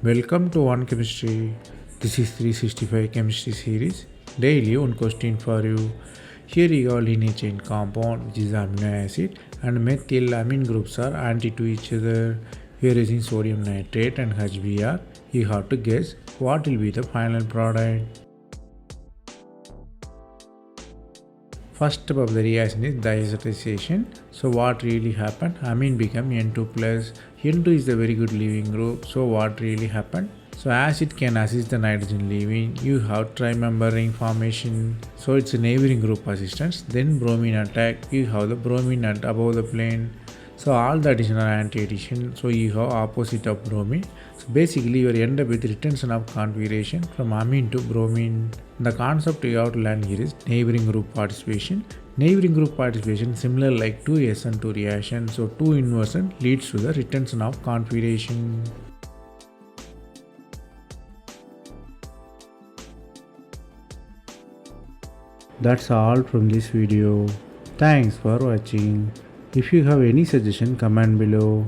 Welcome to One Chemistry. This is 365 Chemistry series. Daily one question for you. Here you have linear chain compound which is amino acid and methylamine groups are anti to each other. We are using sodium nitrate and HBr. You have to guess what will be the final product. First step of the reaction is diazotization. So what really happened? Amine become N2 plus. N2 is a very good leaving group. So what really happened? So acid can assist the nitrogen leaving. You have trimember ring formation. So it's a neighboring group assistance. Then bromine attack. You have the bromine at above the plane. So all the addition are anti-addition. So you have opposite of bromine. So basically you end up with retention of configuration from amine to bromine. The concept you have to learn here is neighboring group participation. Neighboring group participation similar like 2S and 2 reaction. So 2 inversion leads to the retention of configuration. That's all from this video. Thanks for watching. If you have any suggestion, comment below.